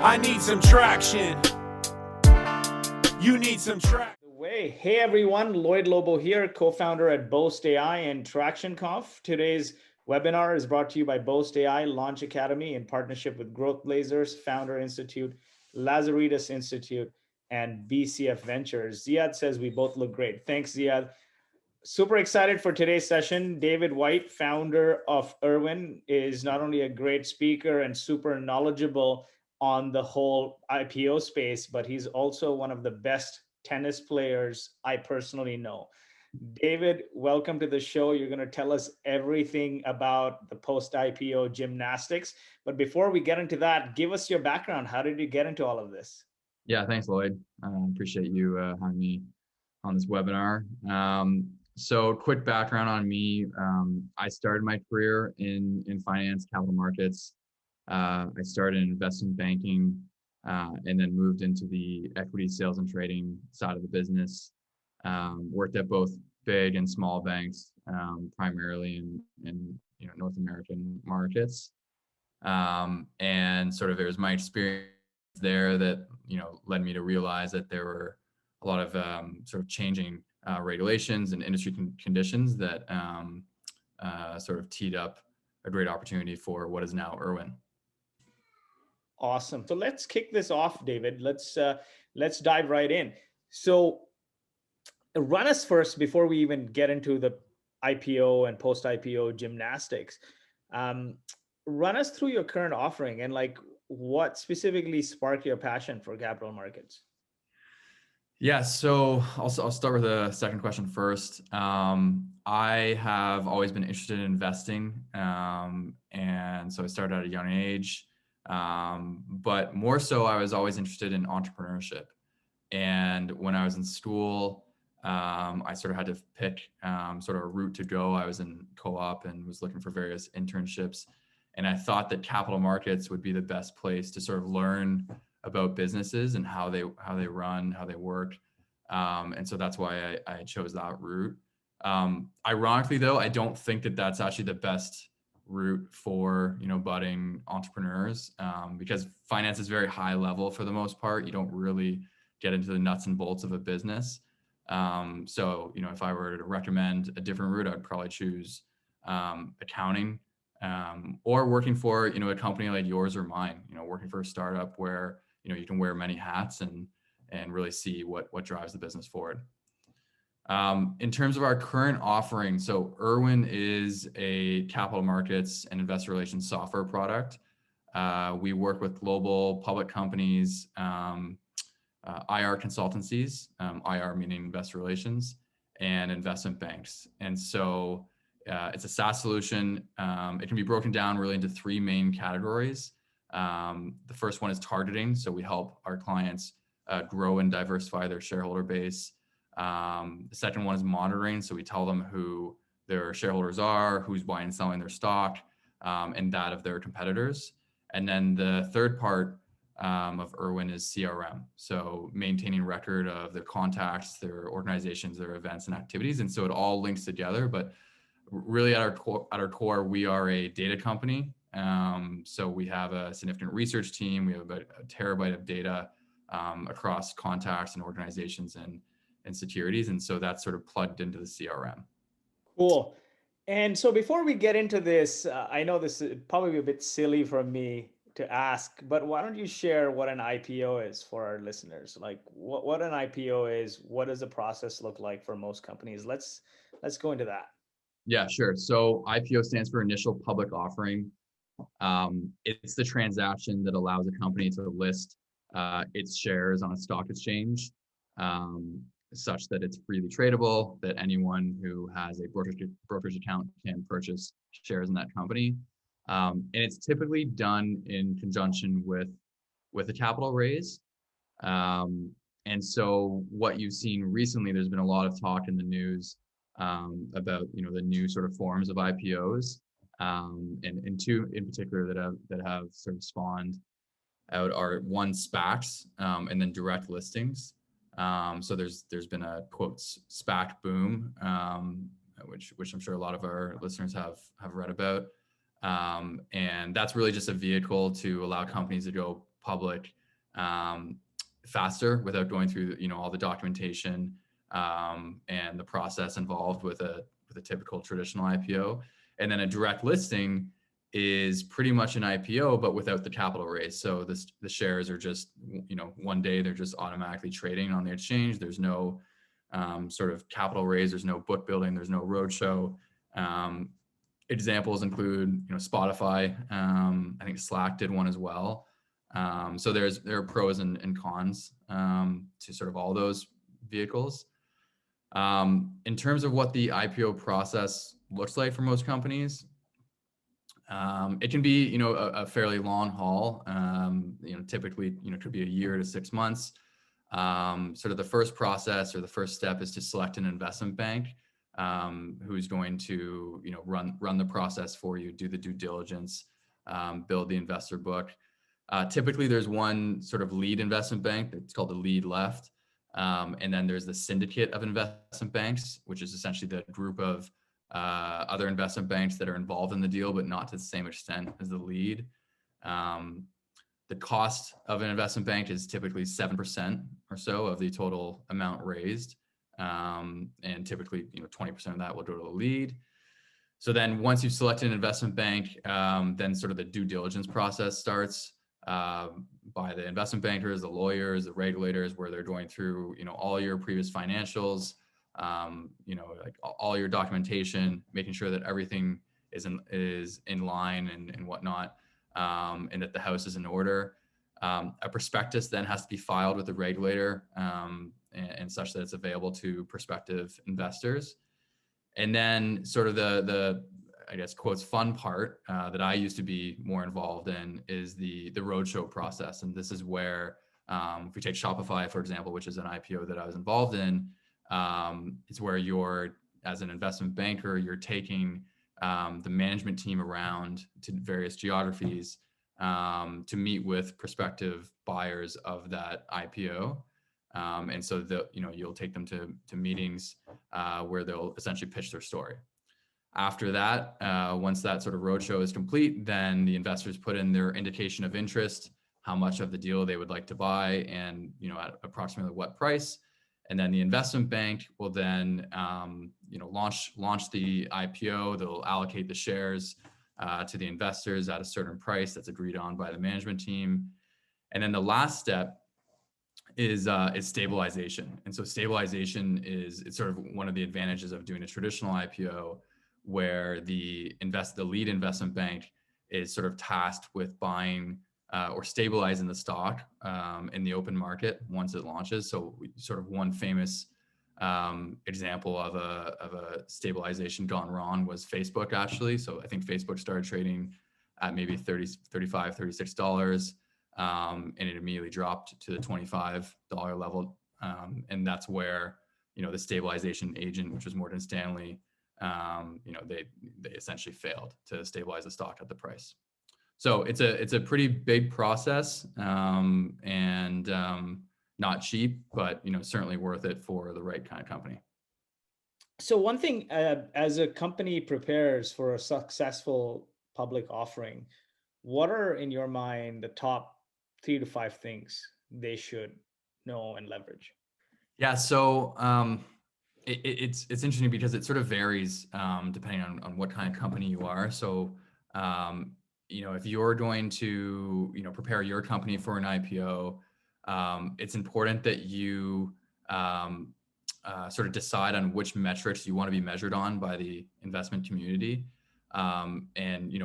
I need some traction. You need some traction. Hey everyone, Lloyd Lobo here, co-founder at Boast AI and Traction Conf. Today's webinar is brought to you by Boast AI Launch Academy in partnership with Growth Blazers, Founder Institute, Lazaritas Institute, and BCF Ventures. Ziad says we both look great. Thanks, Ziad. Super excited for today's session. David Whyte, founder of Irwin, is not only a great speaker and super knowledgeable on the whole IPO space, but he's also one of the best tennis players I personally know. David, welcome to the show. You're going to tell us everything about the post-IPO gymnastics. But before we get into that, give us your background. How did you get into all of this? Yeah, thanks, Lloyd. Appreciate you having me on this webinar. So quick background on me. I started my career in finance, capital markets. I started in investment banking and then moved into the equity sales and trading side of the business. Worked at both big and small banks, primarily in North American markets. And sort of it was my experience there that led me to realize that there were a lot of sort of changing regulations and industry conditions that sort of teed up a great opportunity for what is now Irwin. Awesome. So let's kick this off, David. Let's dive right in. So run us first before we even get into the IPO and post-IPO gymnastics. Run us through your current offering and what specifically sparked your passion for capital markets. Yeah, so I'll start with the second question first. I have always been interested in investing, and so I started at a young age. But more so, I was always interested in entrepreneurship. And when I was in school, I sort of had to pick sort of a route to go. I was in co-op and was looking for various internships. And I thought that capital markets would be the best place to sort of learn about businesses and how they run, how they work. And so that's why I chose that route. Ironically, though, I don't think that that's actually the best route for budding entrepreneurs, because finance is very high level for the most part. You don't really get into the nuts and bolts of a business. So if I were to recommend a different route, I'd probably choose accounting, or working for a company like yours or mine. Working for a startup where you can wear many hats and really see what drives the business forward. In terms of our current offering, so Irwin is a capital markets and investor relations software product. We work with global public companies, IR consultancies, IR meaning investor relations, and investment banks. And so it's a SaaS solution. It can be broken down really into three main categories. The first one is targeting. So we help our clients grow and diversify their shareholder base. The second one is monitoring. So we tell them who their shareholders are, who's buying and selling their stock, and that of their competitors. And then the third part of Irwin is CRM. So maintaining record of their contacts, their organizations, their events and activities. And so it all links together. But really at our core, we are a data company. So we have a significant research team. We have about a terabyte of data across contacts and organizations and securities. And so that's sort of plugged into the CRM. Cool. And so before we get into this, I know this is probably a bit silly for me to ask, but why don't you share what an IPO is for our listeners? Like what an IPO is, what does the process look like for most companies? Let's go into that. Yeah, sure. So IPO stands for initial public offering. It's the transaction that allows a company to list its shares on a stock exchange, such that it's freely tradable, that anyone who has a brokerage account can purchase shares in that company. And it's typically done in conjunction with a capital raise. And so what you've seen recently, there's been a lot of talk in the news about the new sort of forms of IPOs, and two in particular that have sort of spawned out are one SPACs, and then direct listings. So there's been a quote SPAC boom, which I'm sure a lot of our listeners have read about, and that's really just a vehicle to allow companies to go public faster without going through, all the documentation and the process involved with a typical traditional IPO. And then a direct listing is pretty much an IPO, but without the capital raise. So the shares are just, one day they're just automatically trading on the exchange. There's no sort of capital raise. There's no book building. There's no roadshow. Examples include, Spotify. I think Slack did one as well. So there are pros and cons to sort of all those vehicles. In terms of what the IPO process looks like for most companies, it can be, a fairly long haul. Typically, could be a year to 6 months. Sort of the first process or the first step is to select an investment bank who's going to, run the process for you, do the due diligence, build the investor book. Typically, there's one sort of lead investment bank. It's called the lead left. And then there's the syndicate of investment banks, which is essentially the group of other investment banks that are involved in the deal, but not to the same extent as the lead. The cost of an investment bank is typically 7% or so of the total amount raised. And typically, 20% of that will go to the lead. So then once you've selected an investment bank, then sort of the due diligence process starts by the investment bankers, the lawyers, the regulators, where they're going through, all your previous financials, like all your documentation, making sure that everything is in line and whatnot, and that the house is in order. A prospectus then has to be filed with the regulator and such that it's available to prospective investors. And then sort of the I guess, quotes, fun part that I used to be more involved in is the roadshow process. And this is where, if we take Shopify, for example, which is an IPO that I was involved in, it's where you're, as an investment banker, you're taking the management team around to various geographies to meet with prospective buyers of that IPO. And so you'll take them to meetings where they'll essentially pitch their story. After that, once that sort of roadshow is complete, then the investors put in their indication of interest, how much of the deal they would like to buy, and at approximately what price. And then the investment bank will then launch the IPO. They'll allocate the shares to the investors at a certain price that's agreed on by the management team. And then the last step is stabilization. And so stabilization it's sort of one of the advantages of doing a traditional IPO, where the lead investment bank is sort of tasked with buying or stabilizing the stock in the open market once it launches. So sort of one famous example of a stabilization gone wrong was Facebook, actually. So I think Facebook started trading at maybe $30, $35, $36, and it immediately dropped to the $25 level. And that's where, the stabilization agent, which was Morgan Stanley, they essentially failed to stabilize the stock at the price. So it's a pretty big process, and not cheap, but certainly worth it for the right kind of company. So one thing, as a company prepares for a successful public offering, what are, in your mind, the top 3 to 5 things they should know and leverage? Yeah, so it's interesting because it sort of varies depending on what kind of company you are. So if you're going to prepare your company for an IPO, it's important that you sort of decide on which metrics you want to be measured on by the investment community. And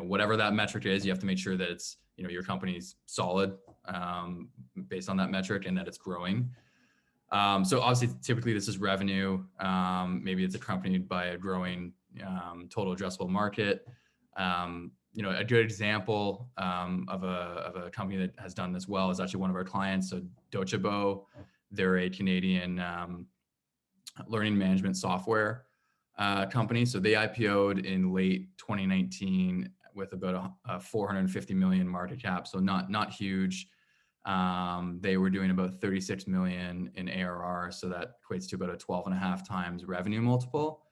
whatever that metric is, you have to make sure that it's your company's solid based on that metric, and that it's growing. So obviously, typically this is revenue. Maybe it's accompanied by a growing total addressable market. A good example of a company that has done this well is actually one of our clients. So Docebo, they're a Canadian learning management software company. So they IPO'd in late 2019 with about a 450 million market cap. So not huge. They were doing about 36 million in ARR. So that equates to about a 12.5 times revenue multiple,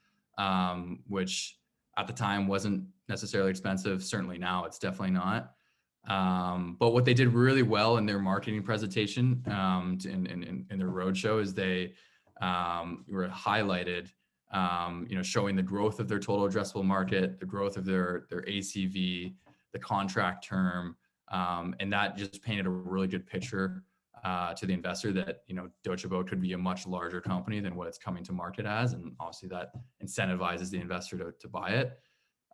which at the time wasn't necessarily expensive. Certainly now it's definitely not. But what they did really well in their marketing presentation, in their roadshow, is they were highlighted, showing the growth of their total addressable market, the growth of their ACV, the contract term, and that just painted a really good picture to the investor that Deutsche Bank could be a much larger company than what it's coming to market as, and obviously that incentivizes the investor to buy it.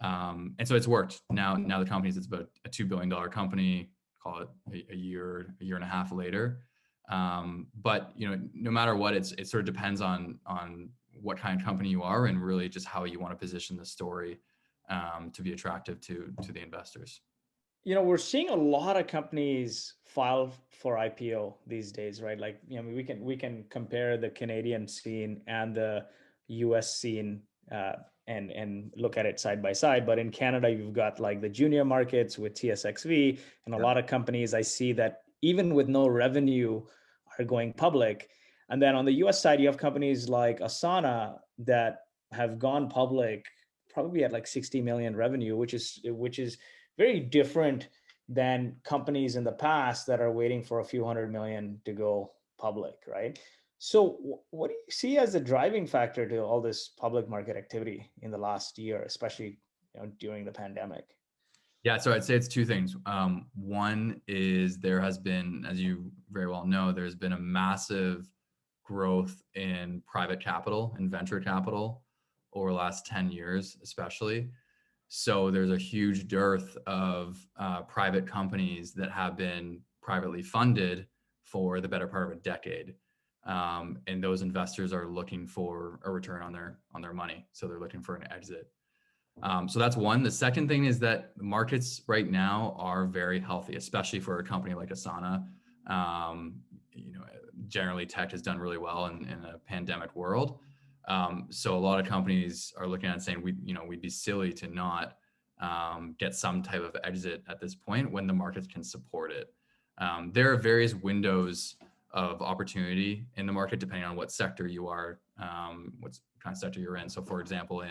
And so it's worked. Now the company's, it's about a $2 billion company, call it a year and a half later. But no matter what, it sort of depends on what kind of company you are, and really just how you want to position the story to be attractive to the investors. We're seeing a lot of companies file for IPO these days, right? Like, we can compare the Canadian scene and the US scene, and look at it side by side. But in Canada, you've got like the junior markets with TSXV, and a lot of companies I see that even with no revenue are going public. And then on the US side, you have companies like Asana that have gone public probably at like 60 million revenue, which is very different than companies in the past that are waiting for a few $100 million to go public, right? So what do you see as the driving factor to all this public market activity in the last year, especially during the pandemic? Yeah, so I'd say it's two things. One is there has been, as you very well know, there's been a massive growth in private capital and venture capital over the last 10 years, especially. So there's a huge dearth of private companies that have been privately funded for the better part of a decade. And those investors are looking for a return on their money. So they're looking for an exit. So that's one. The second thing is that the markets right now are very healthy, especially for a company like Asana. Generally tech has done really well in a pandemic world. So a lot of companies are looking at it saying, we'd be silly to not get some type of exit at this point when the markets can support it. There are various windows of opportunity in the market depending on what sector you are, what kind of sector you're in. So for example,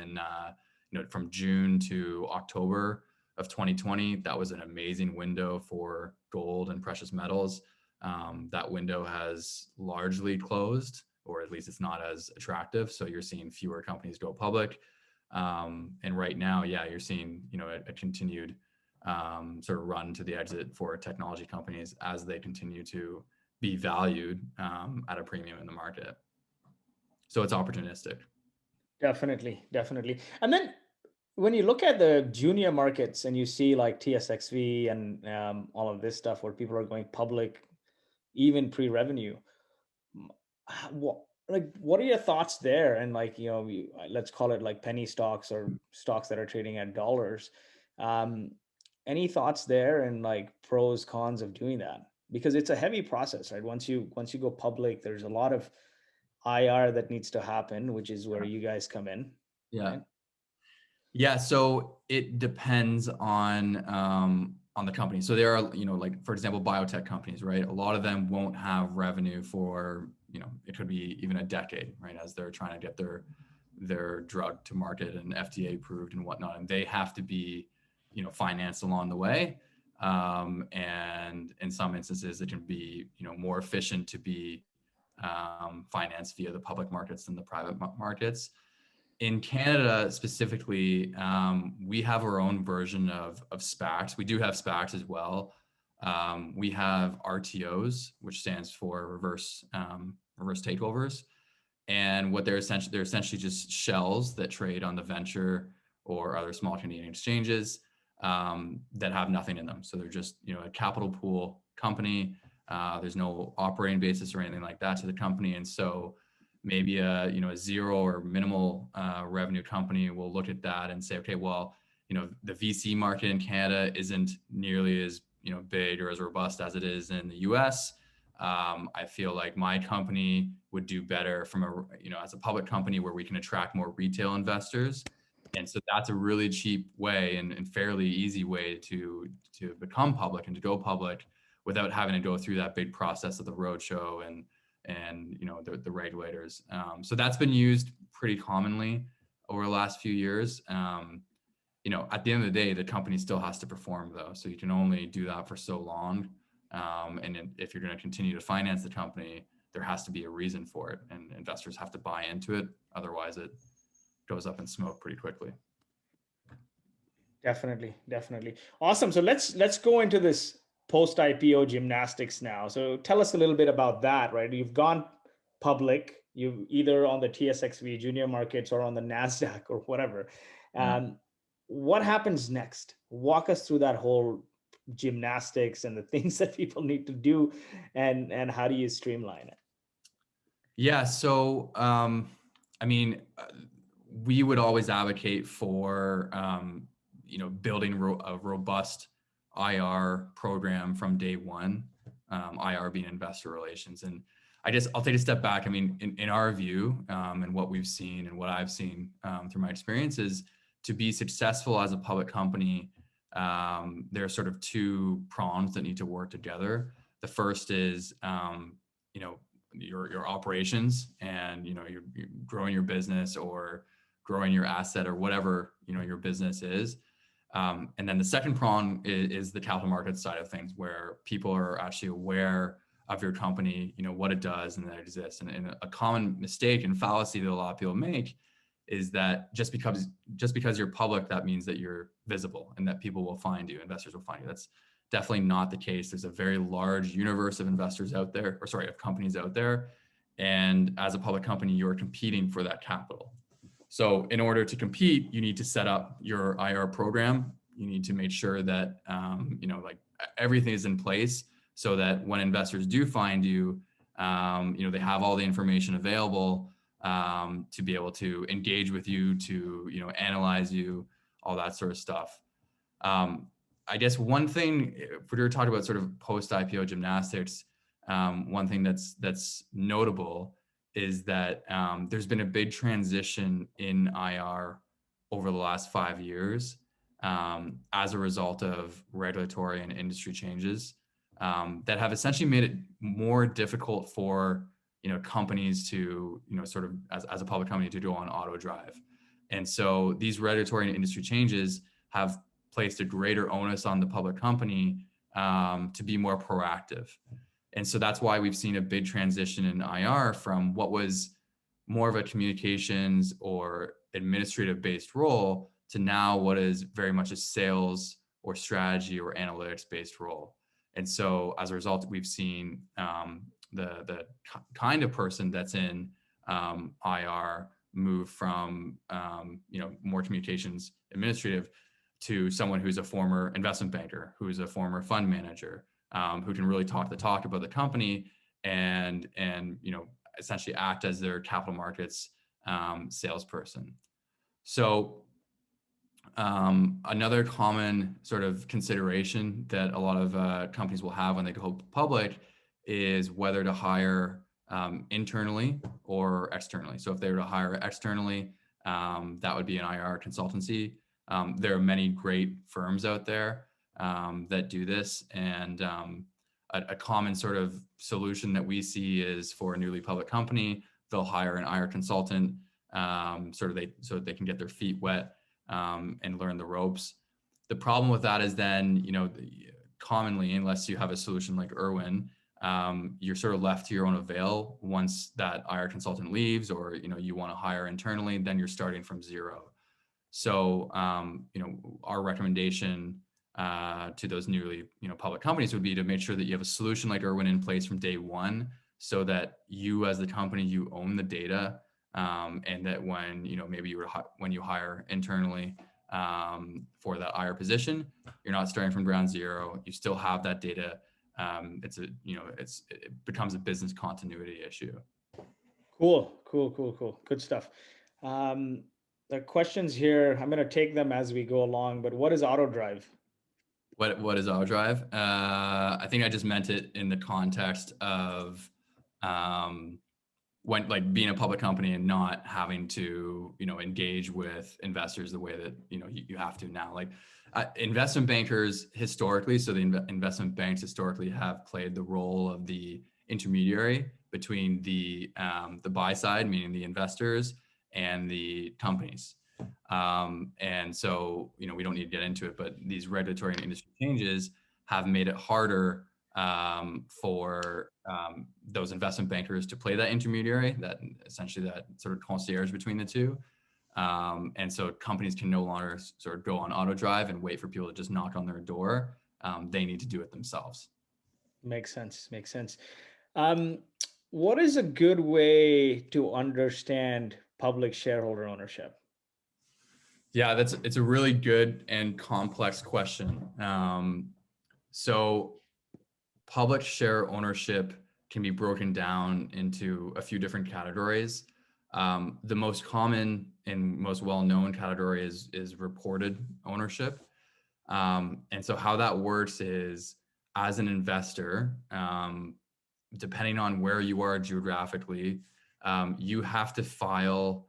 from June to October of 2020, that was an amazing window for gold and precious metals. That window has largely closed, or at least it's not as attractive. So you're seeing fewer companies go public. And right now, you're seeing, a continued sort of run to the exit for technology companies as they continue to be valued at a premium in the market. So it's opportunistic. Definitely. And then when you look at the junior markets and you see like TSXV and all of this stuff where people are going public, even pre-revenue, what are your thoughts there? And like, let's call it like penny stocks or stocks that are trading at dollars. Any thoughts there, and like pros, cons of doing that? Because it's a heavy process, right? Once you go public, there's a lot of IR that needs to happen, which is where you guys come in. Yeah. Right? Yeah. So it depends on the company. So there are, like for example, biotech companies, right? A lot of them won't have revenue for, it could be even a decade, right? As they're trying to get their drug to market and FDA approved and whatnot. And they have to be, financed along the way. And in some instances, it can be, more efficient to be financed via the public markets than the private markets. In Canada specifically, we have our own version of SPACs. We do have SPACs as well. We have RTOs, which stands for reverse takeovers. And what they're essentially just shells that trade on the venture or other small Canadian exchanges that have nothing in them. So they're just, a capital pool company. There's no operating basis or anything like that to the company. And so maybe a zero or minimal revenue company will look at that and say, okay, well, the VC market in Canada isn't nearly as big or as robust as it is in the US. I feel like my company would do better from as a public company where we can attract more retail investors. And so that's a really cheap way and fairly easy way to become public and to go public without having to go through that big process of the roadshow and the regulators. So that's been used pretty commonly over the last few years. at the end of the day, the company still has to perform though. So you can only do that for so long. If you're going to continue to finance the company, there has to be a reason for it, and investors have to buy into it. Otherwise, it goes up in smoke pretty quickly. Definitely, definitely. Awesome. So let's go into this post IPO gymnastics now. So tell us a little bit about that, right? You've gone public, you either on the TSXV junior markets or on the NASDAQ or whatever. What happens next? Walk us through that whole gymnastics and the things that people need to do, and how do you streamline it? Yeah. So, we would always advocate for, building a robust IR program from day one, IR being investor relations. And I guess I'll take a step back. I mean, in our view, and what we've seen and what I've seen through my experience is to be successful as a public company, there are sort of two prongs that need to work together. The first is, your operations, and you're growing your business or growing your asset or whatever your business is. And then the second prong is the capital markets side of things, where people are actually aware of your company, what it does and that it exists. And a common mistake and fallacy that a lot of people make is that just because you're public, that means that you're visible and that people will find you, investors will find you. That's definitely not the case. There's a very large universe of investors out there, of companies out there. And as a public company, you're competing for that capital. So in order to compete, you need to set up your IR program. You need to make sure that, everything is in place so that when investors do find you, they have all the information available to be able to engage with you, to, analyze you, all that sort of stuff. I guess one thing, if we were talking about sort of post-IPO gymnastics, one thing that's notable is that there's been a big transition in IR over the last 5 years as a result of regulatory and industry changes that have essentially made it more difficult for companies to sort of as a public company to go on AutoDrive. And so these regulatory and industry changes have placed a greater onus on the public company to be more proactive. And so that's why we've seen a big transition in IR from what was more of a communications or administrative based role to now what is very much a sales or strategy or analytics based role. And so as a result, we've seen the kind of person that's in IR move from more communications administrative to someone who's a former investment banker, who's a former fund manager, who can really talk the talk about the company and essentially act as their capital markets salesperson. So another common sort of consideration that a lot of companies will have when they go public is whether to hire internally or externally. So if they were to hire externally, that would be an IR consultancy. There are many great firms out there that do this, and a common sort of solution that we see is for a newly public company, they'll hire an IR consultant so that they can get their feet wet and learn the ropes. The problem with that is then, commonly, unless you have a solution like Irwin, you're sort of left to your own avail once that IR consultant leaves, or you want to hire internally, then you're starting from zero. So our recommendation to those newly public companies would be to make sure that you have a solution like Irwin in place from day one, so that you as the company, you own the data, and that when when you hire internally for that IR position, you're not starting from ground zero. You still have that data. It becomes a business continuity issue. Cool. Good stuff. The questions here, I'm going to take them as we go along, but what is AutoDrive? What is AutoDrive? I think I just meant it in the context of when being a public company and not having to engage with investors the way that you have to now. Investment bankers historically, so the investment banks historically have played the role of the intermediary between the buy side, meaning the investors, and the companies. And so, we don't need to get into it, but these regulatory and industry changes have made it harder for those investment bankers to play that intermediary, that essentially that sort of concierge between the two. And so companies can no longer sort of go on AutoDrive and wait for people to just knock on their door. They need to do it themselves. Makes sense. Makes sense. What is a good way to understand public shareholder ownership? Yeah, it's a really good and complex question. So public share ownership can be broken down into a few different categories. The most common and most well-known category is reported ownership. And so how that works is, as an investor, depending on where you are geographically, you have to file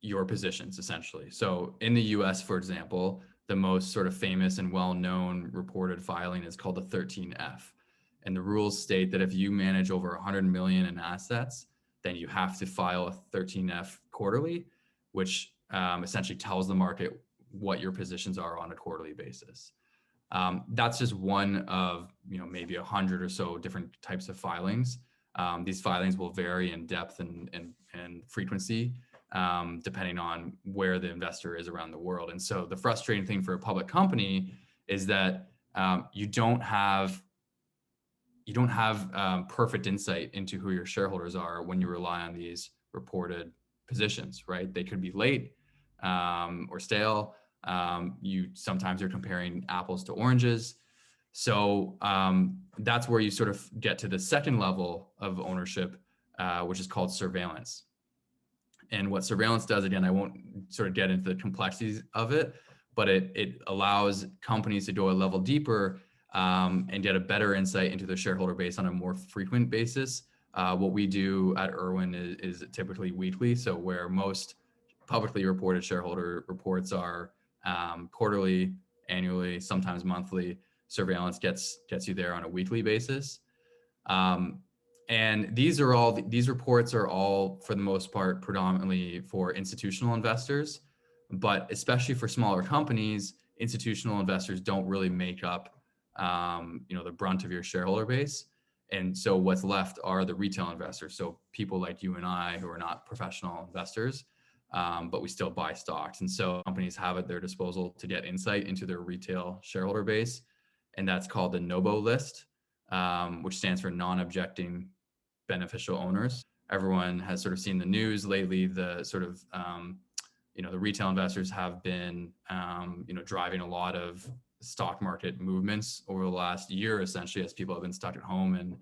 your positions essentially. So in the US, for example, the most sort of famous and well-known reported filing is called the 13F. And the rules state that if you manage over 100 million in assets, then you have to file a 13F quarterly, which essentially tells the market what your positions are on a quarterly basis. That's just one of maybe 100 or so different types of filings. These filings will vary in depth and frequency depending on where the investor is around the world. And so the frustrating thing for a public company is that you don't have perfect insight into who your shareholders are when you rely on these reported positions, right? They could be late or stale. Sometimes you're comparing apples to oranges. So that's where you sort of get to the second level of ownership, which is called surveillance. And what surveillance does, again, I won't sort of get into the complexities of it, but it allows companies to go a level deeper and get a better insight into the shareholder base on a more frequent basis. What we do at Irwin is typically weekly. So where most publicly reported shareholder reports are quarterly, annually, sometimes monthly, surveillance gets you there on a weekly basis. And these reports are all, for the most part, predominantly for institutional investors, but especially for smaller companies, institutional investors don't really make up, the brunt of your shareholder base. And so what's left are the retail investors. So people like you and I who are not professional investors, but we still buy stocks. And so companies have at their disposal to get insight into their retail shareholder base. And that's called the NOBO list, which stands for non-objecting beneficial owners. Everyone has sort of seen the news lately. The sort of, the retail investors have been, driving a lot of stock market movements over the last year, essentially, as people have been stuck at home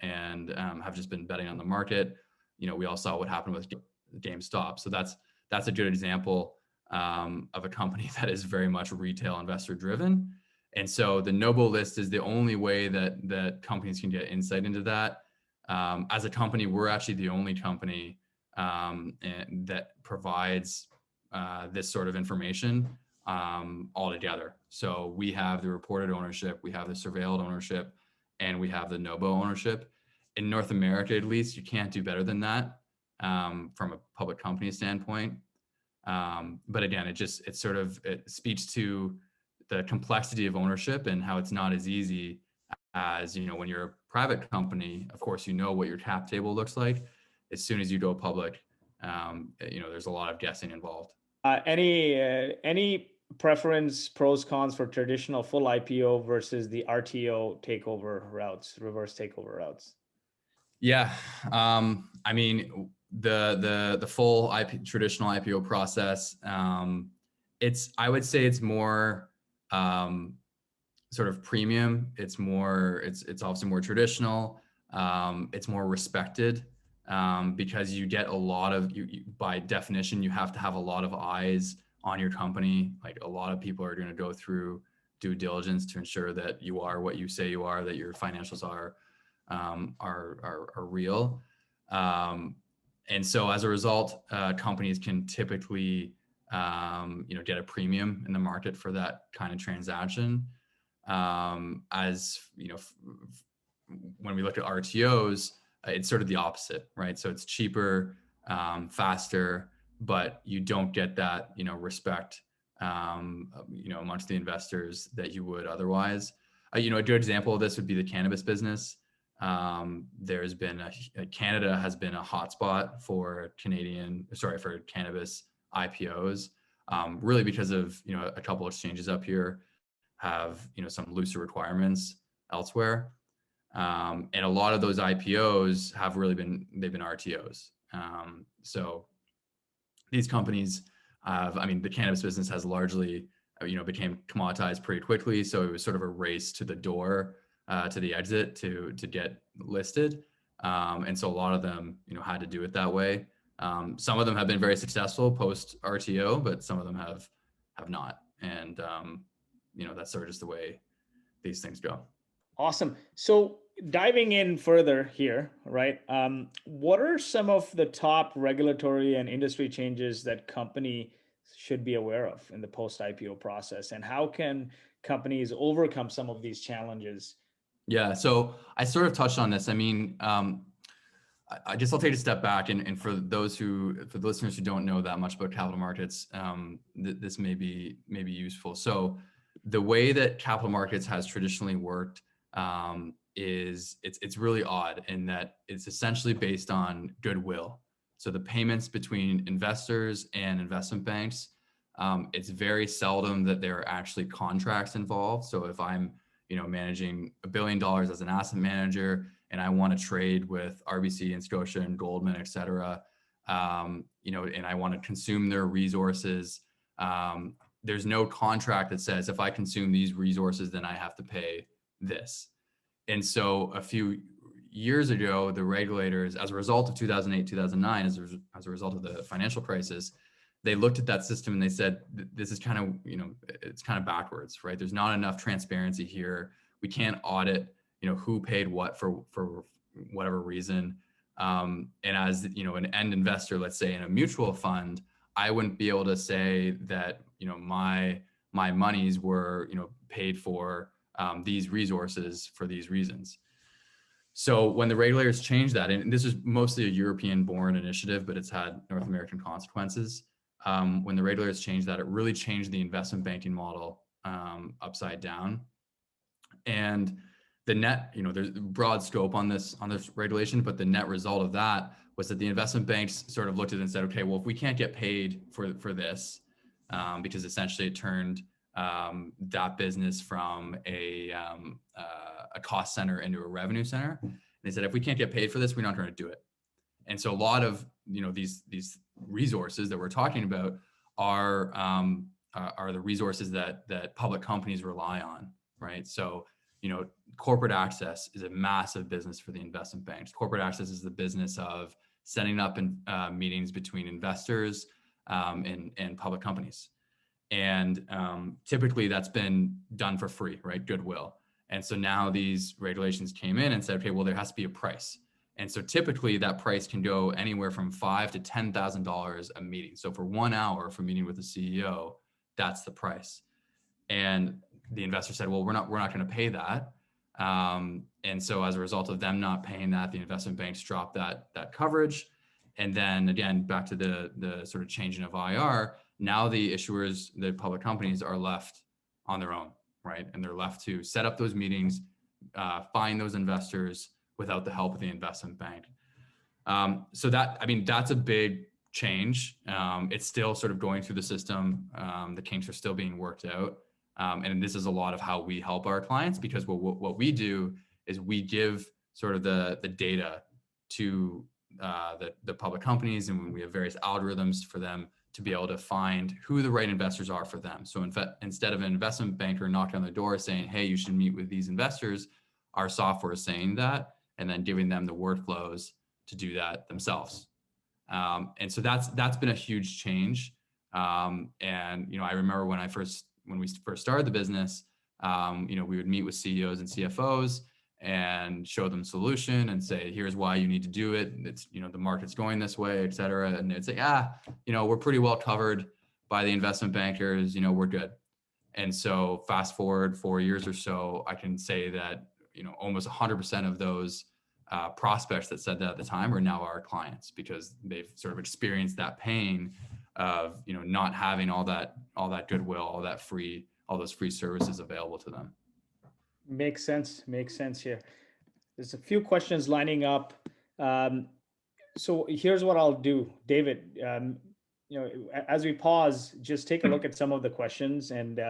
and have just been betting on the market. We all saw what happened with GameStop. So that's a good example of a company that is very much retail investor driven. And so the NOBO list is the only way that companies can get insight into that. As a company, we're actually the only company that provides this sort of information all together. So we have the reported ownership, we have the surveilled ownership, and we have the NOBO ownership. In North America, at least, you can't do better than that from a public company standpoint. But again, it speaks to the complexity of ownership and how it's not as easy as, when you're a private company. Of course, what your cap table looks like. As soon as you go public, there's a lot of guessing involved. Any preference, pros, cons for traditional full IPO versus the RTO takeover routes, reverse takeover routes? Yeah, I mean, the full traditional IPO process, I would say it's more sort of premium. It's obviously more traditional. It's more respected because you get a lot of, by definition, you have to have a lot of eyes on your company. Like, a lot of people are going to go through due diligence to ensure that you are what you say you are, that your financials are real. And so as a result, companies can typically, get a premium in the market for that kind of transaction. As when we look at RTOs, it's sort of the opposite, right? So it's cheaper, faster, but you don't get that, respect, amongst the investors that you would otherwise. A good example of this would be the cannabis business. There's been Canada has been a hotspot for for cannabis IPOs, really because of, a couple exchanges up here have, some looser requirements elsewhere. And a lot of those IPOs have really they've been RTOs. So these companies the cannabis business has largely, became commoditized pretty quickly. So it was sort of a race to the door, to the exit to get listed. And so a lot of them, had to do it that way. Some of them have been very successful post RTO, but some of them have not. And, that's sort of just the way these things go. Awesome. So diving in further here, right? What are some of the top regulatory and industry changes that company should be aware of in the post-IPO process, and how can companies overcome some of these challenges? Yeah, so I sort of touched on this. I guess I'll take a step back, and for the listeners who don't know that much about capital markets, this may be useful. So the way that capital markets has traditionally worked, is it's really odd in that it's essentially based on goodwill. So the payments between investors and investment banks, it's very seldom that there are actually contracts involved. So if I'm, managing $1 billion as an asset manager and I want to trade with RBC and Scotia and Goldman, et cetera, and I want to consume their resources, there's no contract that says if I consume these resources, then I have to pay this. And so a few years ago, the regulators, as a result of 2008, 2009, as a result of the financial crisis, they looked at that system and they said, this is kind of, it's kind of backwards, right? There's not enough transparency here. We can't audit, who paid what for whatever reason. And as, an end investor, let's say in a mutual fund, I wouldn't be able to say that, my monies were, paid for these resources for these reasons. So when the regulators changed that, and this is mostly a European-born initiative, but it's had North American consequences. When the regulators changed that, it really changed the investment banking model upside down. And the net, there's broad scope on this regulation, but the net result of that was that the investment banks sort of looked at it and said, okay, well, if we can't get paid for this, because essentially it turned that business from a cost center into a revenue center. And they said, if we can't get paid for this, we're not going to do it. And so a lot of, these resources that we're talking about are the resources that public companies rely on, right? So, corporate access is a massive business for the investment banks. Corporate access is the business of setting up meetings between investors and public companies. And typically that's been done for free, right? Goodwill. And so now these regulations came in and said, okay, well, there has to be a price. And so typically that price can go anywhere from $5,000 to $10,000 a meeting. So for 1 hour for meeting with the CEO, that's the price. And the investor said, well, we're not going to pay that. And so as a result of them not paying that, the investment banks dropped that coverage. And then again, back to the sort of changing of IR, now the issuers, the public companies are left on their own, right? And they're left to set up those meetings, find those investors without the help of the investment bank. So that's a big change. It's still sort of going through the system. The kinks are still being worked out. And this is a lot of how we help our clients, because what we do is we give sort of the data to the public companies, and we have various algorithms for them to be able to find who the right investors are for them. So instead of an investment banker knocking on the door saying, hey, you should meet with these investors, our software is saying that, and then giving them the workflows to do that themselves. And so that's been a huge change. And, I remember when we first started the business, we would meet with CEOs and CFOs and show them solution and say, here's why you need to do it. It's, the market's going this way, et cetera. And they'd say, we're pretty well covered by the investment bankers, we're good. And so fast forward 4 years or so, I can say that, almost 100% of those prospects that said that at the time are now our clients because they've sort of experienced that pain of, you know, not having all that goodwill, all those free services available to them. Makes sense. Makes sense here. There's a few questions lining up. So here's what I'll do, David. As we pause, just take a look at some of the questions, and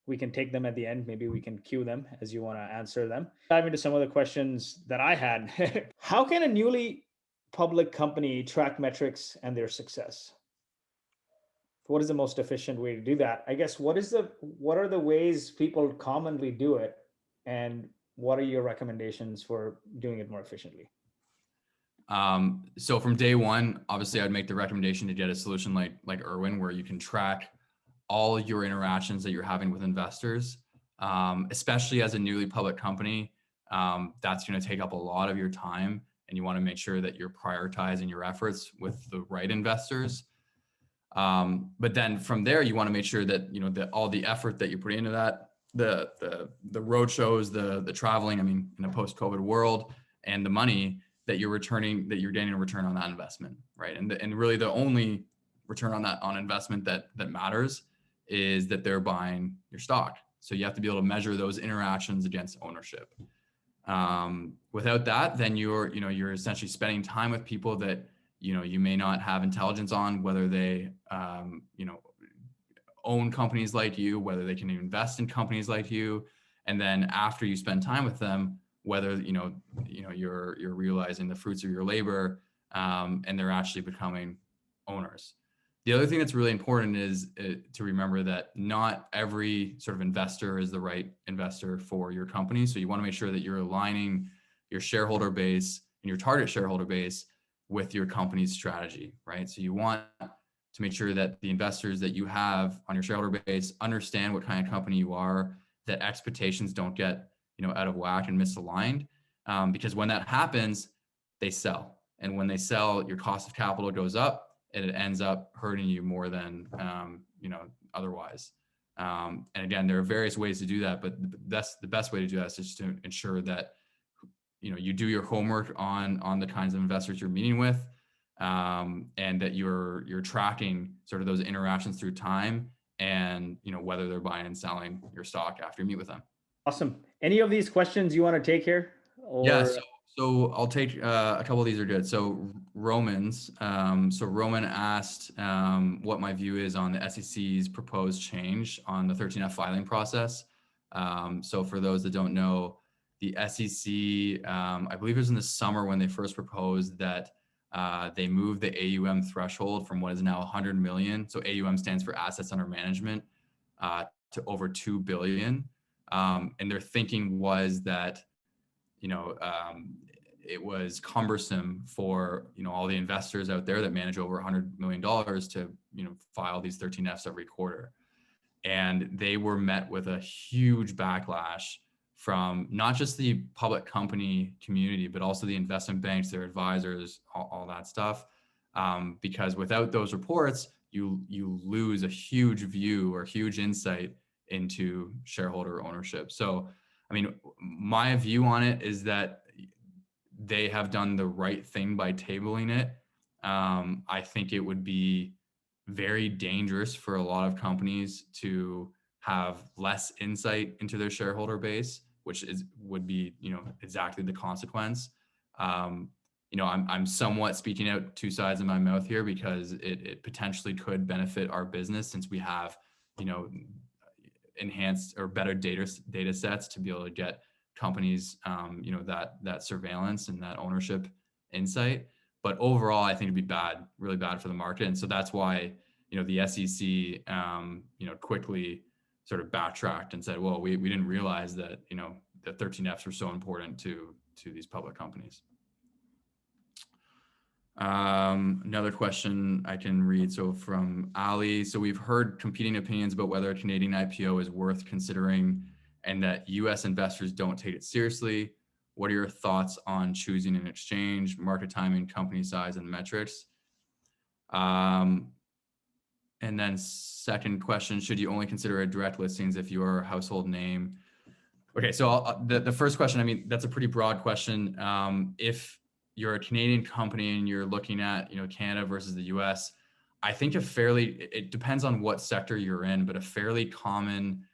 we can take them at the end. Maybe we can queue them as you want to answer them. Dive into some of the questions that I had. How can a newly public company track metrics and their success? What is the most efficient way to do that? I guess what are the ways people commonly do it, and what are your recommendations for doing it more efficiently? So from day one, obviously I'd make the recommendation to get a solution like Irwin, where you can track all your interactions that you're having with investors, especially as a newly public company. That's going to take up a lot of your time, and you want to make sure that you're prioritizing your efforts with the right investors. But then from there, you want to make sure that, you know, that all the effort that you put into that, the road shows, the traveling, I mean, in a post-COVID world, and the money that you're getting a return on that investment, right? And really the only return on investment that matters is that they're buying your stock. So you have to be able to measure those interactions against ownership. Without that, then you're essentially spending time with people that, you know, you may not have intelligence on, whether they, own companies like you, whether they can invest in companies like you. And then after you spend time with them, whether, you're realizing the fruits of your labor, and they're actually becoming owners. The other thing that's really important is to remember that not every sort of investor is the right investor for your company. So you want to make sure that you're aligning your shareholder base and your target shareholder base with your company's strategy, right? So you want to make sure that the investors that you have on your shareholder base understand what kind of company you are, that expectations don't get, out of whack and misaligned. Because when that happens, they sell. And when they sell, your cost of capital goes up, and it ends up hurting you more than, otherwise. And again, there are various ways to do that, but the best way to do that is just to ensure that, you do your homework on the kinds of investors you're meeting with, and that you're tracking sort of those interactions through time, and whether they're buying and selling your stock after you meet with them. Awesome. Any of these questions you want to take here? Yeah, so I'll take a couple of these are good. So Roman asked what my view is on the SEC's proposed change on the 13F filing process. So for those that don't know, the SEC, I believe it was in the summer when they first proposed that they moved the AUM threshold from what is now 100 million. So AUM stands for assets under management, to over 2 billion. And their thinking was that, it was cumbersome for, all the investors out there that manage over $100 million to, file these 13Fs every quarter. And they were met with a huge backlash from not just the public company community, but also the investment banks, their advisors, all that stuff. Because without those reports, you lose a huge view or huge insight into shareholder ownership. So, I mean, my view on it is that they have done the right thing by tabling it. I think it would be very dangerous for a lot of companies to have less insight into their shareholder base, which would be, exactly the consequence. I'm somewhat speaking out two sides of my mouth here because it potentially could benefit our business since we have, enhanced or better data sets to be able to get companies, that surveillance and that ownership insight. But overall, I think it'd be bad, really bad for the market. And so that's why, the SEC, quickly sort of backtracked and said, well, we didn't realize that, the 13Fs were so important to these public companies. Another question I can read. So from Ali, so we've heard competing opinions about whether a Canadian IPO is worth considering and that US investors don't take it seriously. What are your thoughts on choosing an exchange, market timing, company size, and metrics? And then second question, should you only consider a direct listings if you are a household name? Okay, so the first question, I mean, that's a pretty broad question. If you're a Canadian company and you're looking at, Canada versus the US, I think it depends on what sector you're in, but a fairly common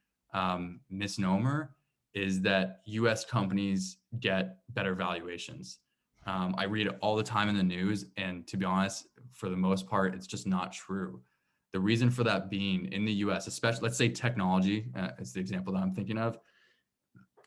misnomer is that US companies get better valuations. I read it all the time in the news, and to be honest, for the most part, it's just not true. The reason for that being in the US, especially, let's say technology is the example that I'm thinking of.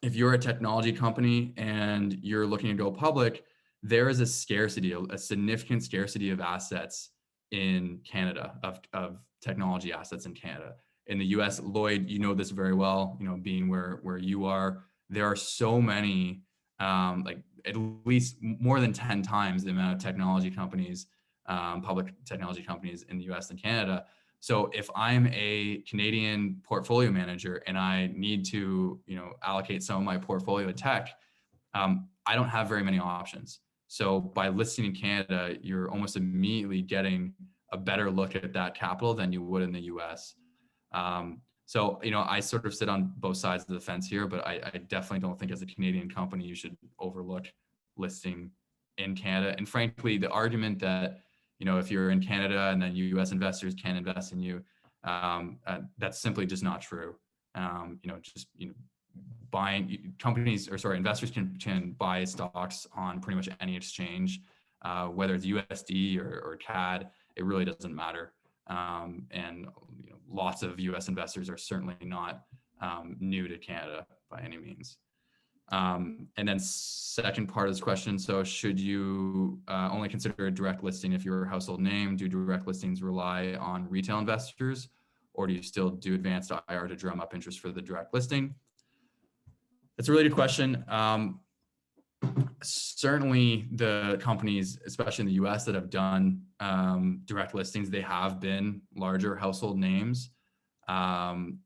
If you're a technology company and you're looking to go public, there is a significant scarcity of assets in Canada, of technology assets in Canada. In the US, Lloyd, you know this very well, being where you are, there are so many, like at least more than 10 times the amount of technology companies, public technology companies in the US than Canada. So if I'm a Canadian portfolio manager and I need to, allocate some of my portfolio to tech, I don't have very many options. So by listing in Canada, you're almost immediately getting a better look at that capital than you would in the US. So, I sort of sit on both sides of the fence here, but I definitely don't think as a Canadian company, you should overlook listing in Canada. And frankly, the argument that, if you're in Canada and then US investors can invest in you, that's simply just not true. Buying companies, or sorry, investors can buy stocks on pretty much any exchange, whether it's USD or CAD, it really doesn't matter. And lots of US investors are certainly not new to Canada by any means. And then second part of this question, so should you only consider a direct listing if you're a household name? Do direct listings rely on retail investors, or do you still do advanced IR to drum up interest for the direct listing? That's a really good question. Certainly the companies, especially in the US, that have done direct listings, they have been larger household names.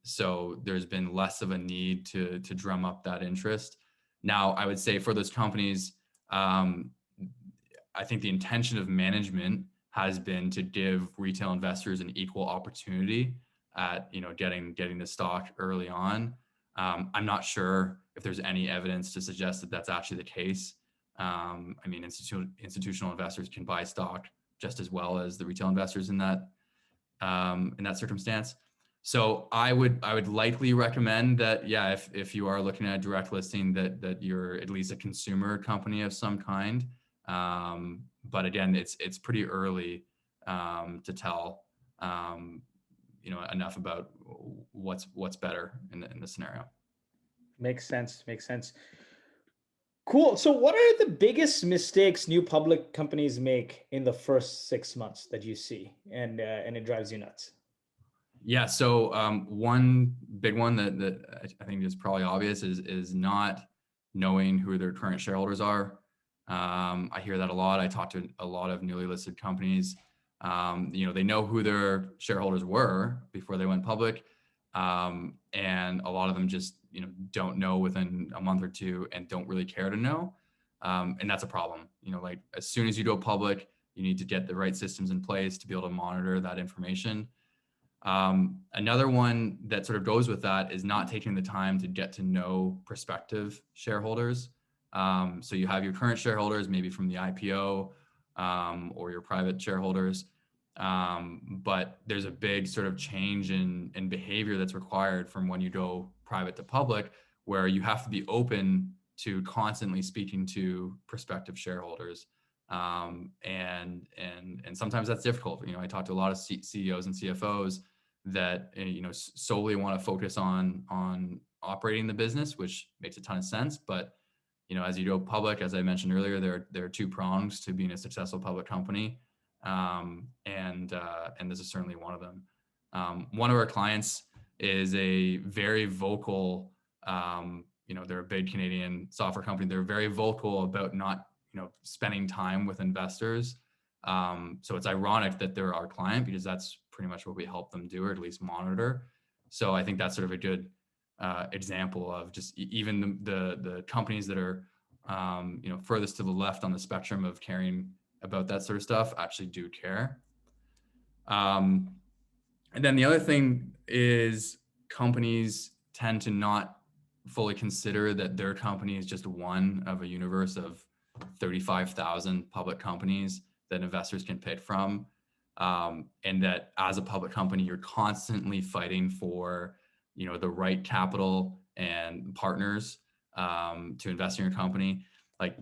So there's been less of a need to drum up that interest. Now, I would say for those companies, I think the intention of management has been to give retail investors an equal opportunity at getting the stock early on. I'm not sure if there's any evidence to suggest that that's actually the case. I mean, institutional investors can buy stock just as well as the retail investors in that circumstance. So I would likely recommend that, yeah, if you are looking at a direct listing, that you're at least a consumer company of some kind. But again, it's pretty early to tell enough about what's better in the scenario. Makes sense. Cool. So what are the biggest mistakes new public companies make in the first 6 months that you see, and it drives you nuts? Yeah. So one big one that I think is probably obvious is not knowing who their current shareholders are. I hear that a lot. I talk to a lot of newly listed companies. They know who their shareholders were before they went public, and a lot of them just don't know within a month or two and don't really care to know, and that's a problem. Like as soon as you go public, you need to get the right systems in place to be able to monitor that information. Another one that sort of goes with that is not taking the time to get to know prospective shareholders. So you have your current shareholders, maybe from the IPO, or your private shareholders. But there's a big sort of change in behavior that's required from when you go private to public, where you have to be open to constantly speaking to prospective shareholders. And sometimes that's difficult. I talk to a lot of CEOs and CFOs that solely want to focus on operating the business, which makes a ton of sense. But as you go public, as I mentioned earlier, there are two prongs to being a successful public company, and this is certainly one of them. One of our clients is a very vocal. They're a big Canadian software company. They're very vocal about not spending time with investors. So it's ironic that they're our client, because that's pretty much what we help them do, or at least monitor. So I think that's sort of a good example of just even the companies that are furthest to the left on the spectrum of caring about that sort of stuff actually do care. And then the other thing is companies tend to not fully consider that their company is just one of a universe of 35,000 public companies that investors can pick from. And that as a public company, you're constantly fighting for, the right capital and partners to invest in your company. Like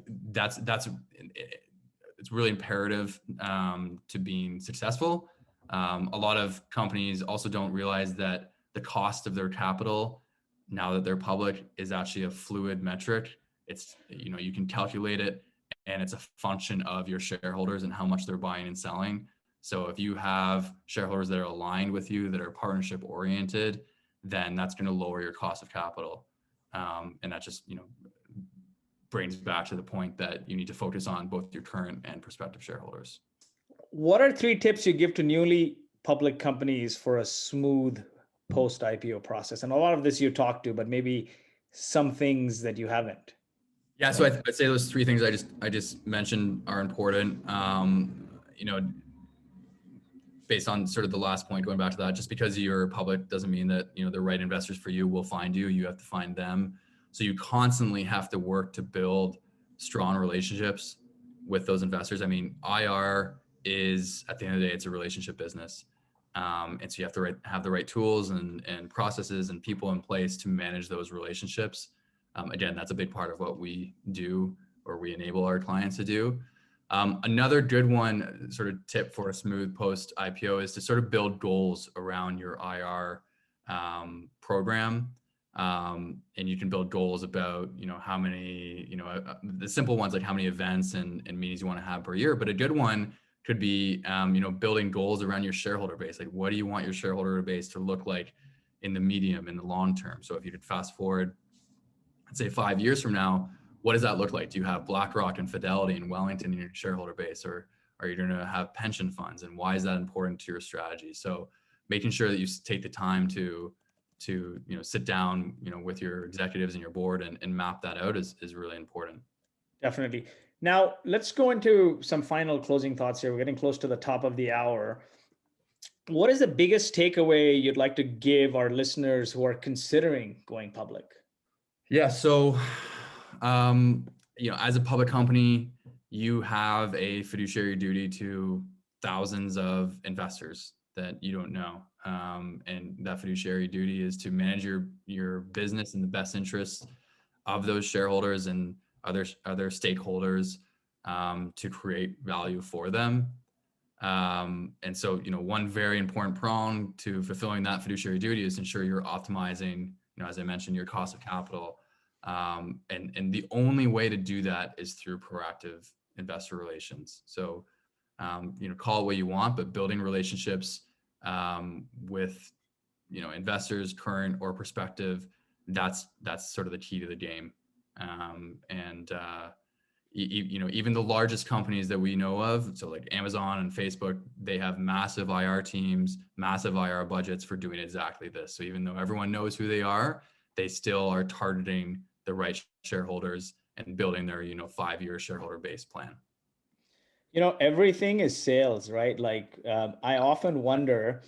it's really imperative to being successful. A lot of companies also don't realize that the cost of their capital, now that they're public, is actually a fluid metric. It's, you can calculate it, and it's a function of your shareholders and how much they're buying and selling. So if you have shareholders that are aligned with you, that are partnership oriented, then that's going to lower your cost of capital. And that just, brings back to the point that you need to focus on both your current and prospective shareholders. What are 3 tips you give to newly public companies for a smooth post-IPO process? And a lot of this you talked to, but maybe some things that you haven't. Yeah, so I'd say those 3 things I just mentioned are important. Based on sort of the last point, going back to that, just because you're public doesn't mean that, the right investors for you will find you. You have to find them. So you constantly have to work to build strong relationships with those investors. I mean, IR is, at the end of the day, it's a relationship business. And so you have to have the right tools and processes and people in place to manage those relationships. Again, that's a big part of what we do, or we enable our clients to do. Another good one, sort of tip for a smooth post IPO, is to sort of build goals around your IR program. And you can build goals about, how many, the simple ones, like how many events and meetings you want to have per year. But a good one could be, building goals around your shareholder base. Like, what do you want your shareholder base to look like in the medium, in the long term? So if you could fast forward, let's say 5 years from now, what does that look like? Do you have BlackRock and Fidelity and Wellington in your shareholder base, or are you going to have pension funds? And why is that important to your strategy? So making sure that you take the time to sit down, with your executives and your board and map that out is really important. Definitely. Now, let's go into some final closing thoughts here. We're getting close to the top of the hour. What is the biggest takeaway you'd like to give our listeners who are considering going public? Yeah. So, as a public company, you have a fiduciary duty to thousands of investors that you don't know. And that fiduciary duty is to manage your business in the best interests of those shareholders and other stakeholders, to create value for them. And so, one very important prong to fulfilling that fiduciary duty is to ensure you're optimizing, as I mentioned, your cost of capital. And the only way to do that is through proactive investor relations. So, call it what you want, but building relationships with, investors, current or prospective, that's sort of the key to the game. Even the largest companies that we know of, so like Amazon and Facebook, they have massive IR teams, massive IR budgets for doing exactly this. So even though everyone knows who they are, they still are targeting the right shareholders and building their, 5-year shareholder base plan. Everything is sales, right? Like, I often wonder,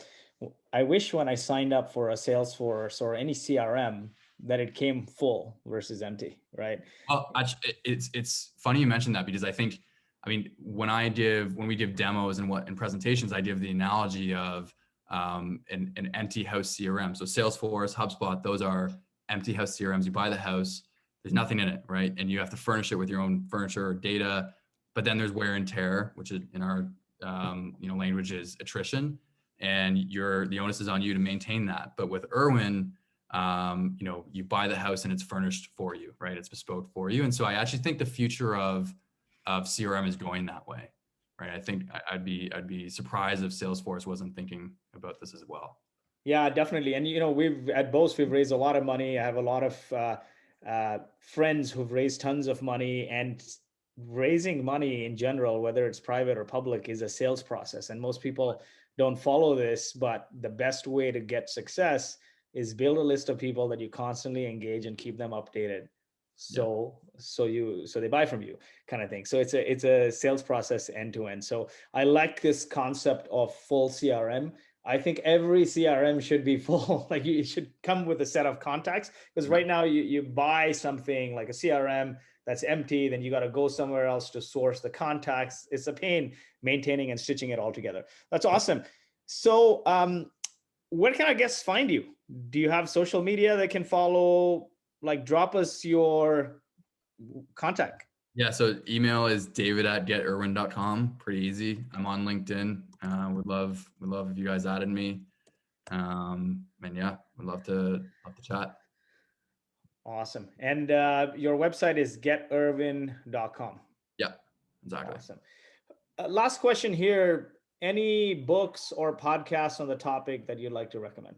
I wish when I signed up for a Salesforce or any CRM that it came full versus empty, right? Well, actually, it's funny you mentioned that, because when we give demos and presentations, I give the analogy of an empty house CRM. So Salesforce, HubSpot, those are empty house CRMs. You buy the house, there's nothing in it, right? And you have to furnish it with your own furniture or data. But then there's wear and tear, which is, in our language, is attrition, and the onus is on you to maintain that. But with Irwin, you buy the house and it's furnished for you, right? It's bespoke for you. And so I actually think the future of CRM is going that way, right? I think I'd be surprised if Salesforce wasn't thinking about this as well. Yeah, definitely. And we've raised a lot of money. I have a lot of friends who've raised tons of money, and raising money in general, whether it's private or public, is a sales process. And most people don't follow this, but the best way to get success is build a list of people that you constantly engage and keep them updated. So they buy from you, kind of thing. So it's a sales process end to end. So I like this concept of full CRM. I think every CRM should be full. Like you should come with a set of contacts, because right now you buy something like a CRM that's empty, then you got to go somewhere else to source the contacts. It's a pain maintaining and stitching it all together. That's awesome. So where can our guests find you? Do you have social media they can follow? Like drop us your contact. Yeah, so email is david@getirwin.com. Pretty easy. I'm on LinkedIn. Would love if you guys added me. And yeah, would love to chat. Awesome. And your website is getirwin.com. Yeah, exactly. Awesome. Last question here. Any books or podcasts on the topic that you'd like to recommend?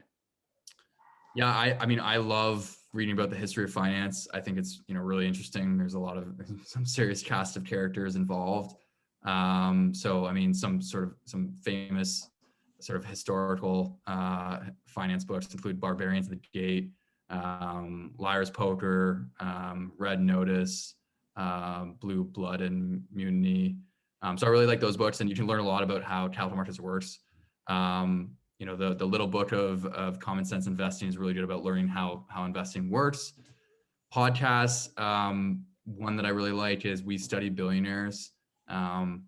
Yeah, I mean, I love reading about the history of finance. I think it's, really interesting. There's a lot of some serious cast of characters involved. So I mean, some famous sort of historical finance books include Barbarians of the Gate, Liar's Poker, Red Notice, Blue Blood and Mutiny. So I really like those books, and you can learn a lot about how capital markets works. The little book of Common Sense Investing is really good about learning how investing works. Podcasts, one that I really like is We Study Billionaires.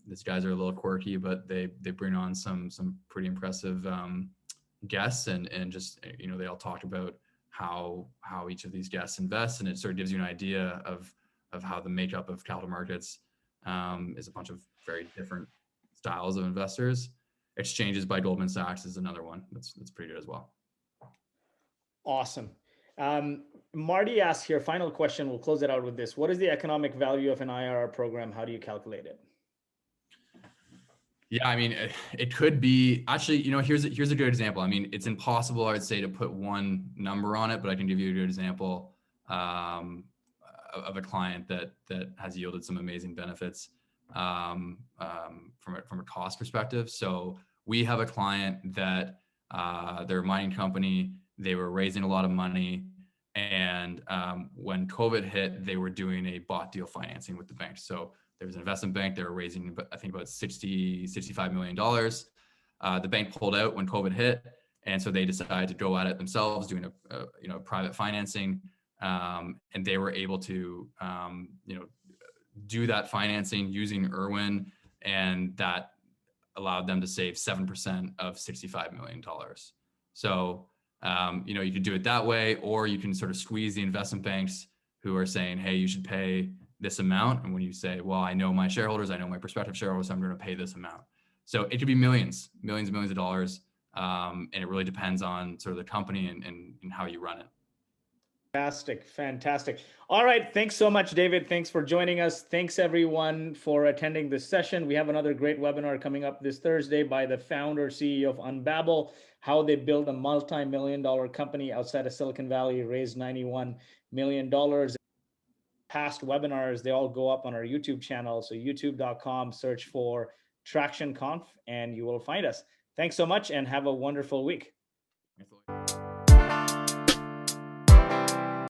These guys are a little quirky, but they bring on some pretty impressive guests, and just they all talk about how each of these guests invest, and it sort of gives you an idea of how the makeup of capital markets is a bunch of very different styles of investors. Exchanges by Goldman Sachs is another one that's pretty good as well. Awesome. Marty asked here, final question, we'll close it out with this. What is the economic value of an IRR program? How do you calculate it? Yeah, I mean, it could be actually, here's a good example. I mean, it's impossible, I would say, to put one number on it, but I can give you a good example of a client that has yielded some amazing benefits from a cost perspective. So we have a client that they're a mining company. They were raising a lot of money, and when COVID hit, they were doing a bought deal financing with the bank. So there was an investment bank. They were raising, I think, about $65 million. The bank pulled out when COVID hit, and so they decided to go at it themselves, doing a private financing, and they were able to do that financing using Irwin, and that allowed them to save 7% of $65 million. So you could do it that way, or you can sort of squeeze the investment banks who are saying, hey, you should pay this amount. And when you say, well, I know my shareholders, I know my prospective shareholders, so I'm going to pay this amount. So it could be millions of dollars. And it really depends on sort of the company and how you run it. Fantastic. All right. Thanks so much, David. Thanks for joining us. Thanks everyone for attending this session. We have another great webinar coming up this Thursday by the founder, CEO of Unbabel, how they build a multi-million-dollar company outside of Silicon Valley, raised $91 million. Past webinars, they all go up on our YouTube channel. So youtube.com, search for Traction Conf, and you will find us. Thanks so much and have a wonderful week.